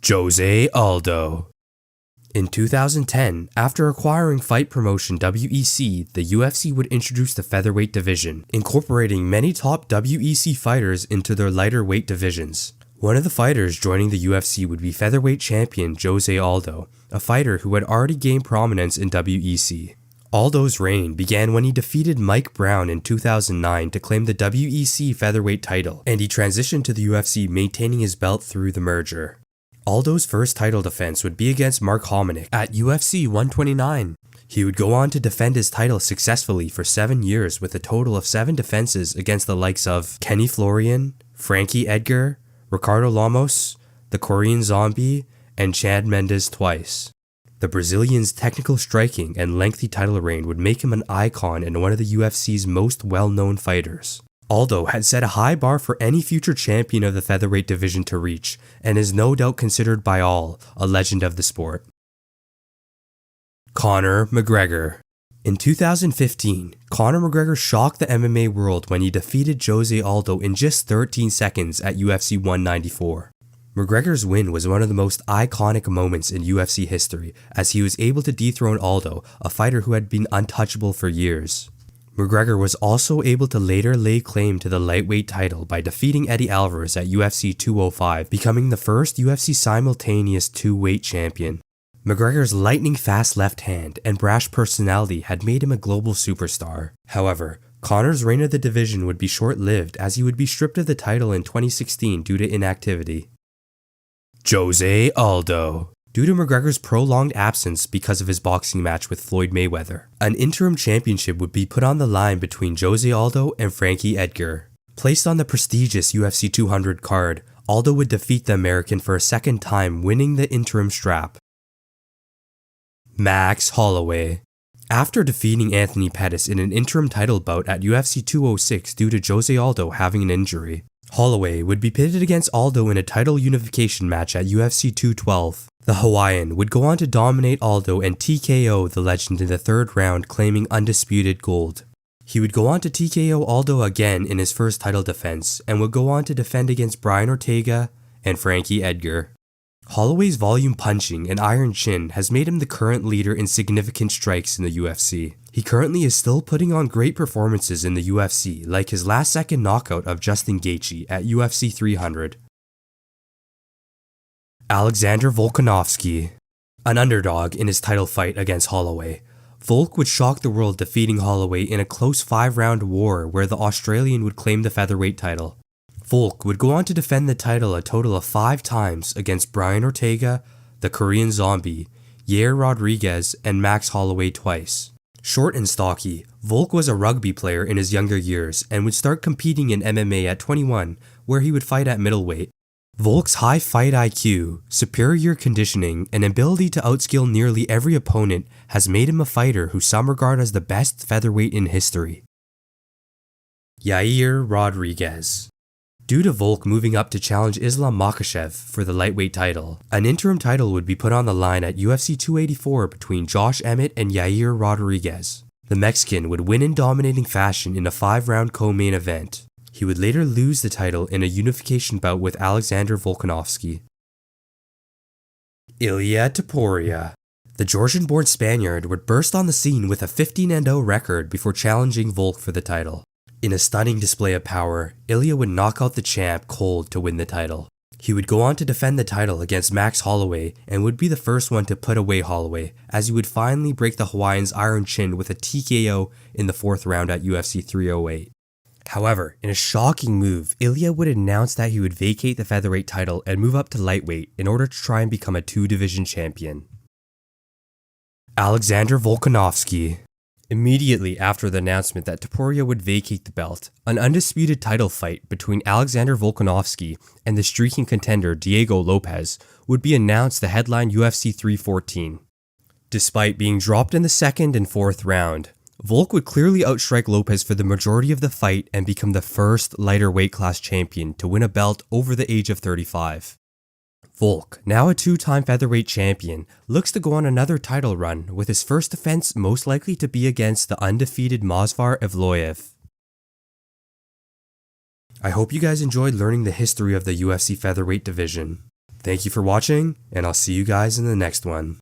Jose Aldo. In 2010, after acquiring fight promotion WEC, the UFC would introduce the featherweight division, incorporating many top WEC fighters into their lighter weight divisions. One of the fighters joining the UFC would be featherweight champion Jose Aldo, a fighter who had already gained prominence in WEC. Aldo's reign began when he defeated Mike Brown in 2009 to claim the WEC featherweight title, and he transitioned to the UFC, maintaining his belt through the merger. Aldo's first title defense would be against Mark Hominick at UFC 129. He would go on to defend his title successfully for 7 years with a total of 7 defenses against the likes of Kenny Florian, Frankie Edgar, Ricardo Lamos, the Korean Zombie, and Chad Mendes twice. The Brazilian's technical striking and lengthy title reign would make him an icon and one of the UFC's most well-known fighters. Aldo had set a high bar for any future champion of the featherweight division to reach, and is no doubt considered by all a legend of the sport. Conor McGregor. In 2015, Conor McGregor shocked the MMA world when he defeated Jose Aldo in just 13 seconds at UFC 194. McGregor's win was one of the most iconic moments in UFC history, as he was able to dethrone Aldo, a fighter who had been untouchable for years. McGregor was also able to later lay claim to the lightweight title by defeating Eddie Alvarez at UFC 205, becoming the first UFC simultaneous two-weight champion. McGregor's lightning-fast left hand and brash personality had made him a global superstar. However, Conor's reign of the division would be short-lived, as he would be stripped of the title in 2016 due to inactivity. Jose Aldo. Due to McGregor's prolonged absence because of his boxing match with Floyd Mayweather, an interim championship would be put on the line between Jose Aldo and Frankie Edgar. Placed on the prestigious UFC 200 card, Aldo would defeat the American for a second time, winning the interim strap. Max Holloway. After defeating Anthony Pettis in an interim title bout at UFC 206 due to Jose Aldo having an injury, Holloway would be pitted against Aldo in a title unification match at UFC 212. The Hawaiian would go on to dominate Aldo and TKO the legend in the third round, claiming undisputed gold. He would go on to TKO Aldo again in his first title defense, and would go on to defend against Brian Ortega and Frankie Edgar. Holloway's volume punching and iron chin has made him the current leader in significant strikes in the UFC. He currently is still putting on great performances in the UFC, like his last-second knockout of Justin Gaethje at UFC 300. Alexander Volkanovski. An underdog in his title fight against Holloway, Volk would shock the world, defeating Holloway in a close 5-round war where the Australian would claim the featherweight title. Volk would go on to defend the title a total of 5 times against Brian Ortega, the Korean Zombie, Yair Rodriguez, and Max Holloway twice. Short and stocky, Volk was a rugby player in his younger years and would start competing in MMA at 21, where he would fight at middleweight. Volk's high fight IQ, superior conditioning, and ability to outskill nearly every opponent has made him a fighter who some regard as the best featherweight in history. Yair Rodriguez. Due to Volk moving up to challenge Islam Makhachev for the lightweight title, an interim title would be put on the line at UFC 284 between Josh Emmett and Yair Rodriguez. The Mexican would win in dominating fashion in a 5-round co-main event. He would later lose the title in a unification bout with Alexander Volkanovski. Ilia Topuria. The Georgian-born Spaniard would burst on the scene with a 15-0 record before challenging Volk for the title. In a stunning display of power, Ilia would knock out the champ cold to win the title. He would go on to defend the title against Max Holloway and would be the first one to put away Holloway, as he would finally break the Hawaiian's iron chin with a TKO in the 4th round at UFC 308. However, in a shocking move, Ilia would announce that he would vacate the featherweight title and move up to lightweight in order to try and become a 2-division champion. Alexander Volkanovski. Immediately after the announcement that Topuria would vacate the belt, an undisputed title fight between Alexander Volkanovski and the streaking contender Diego Lopez would be announced to headline UFC 314. Despite being dropped in the 2nd and 4th round, Volk would clearly outstrike Lopez for the majority of the fight and become the first lighter weight class champion to win a belt over the age of 35. Volk, now a 2-time featherweight champion, looks to go on another title run, with his first defense most likely to be against the undefeated Movsar Evloev. I hope you guys enjoyed learning the history of the UFC featherweight division. Thank you for watching, and I'll see you guys in the next one.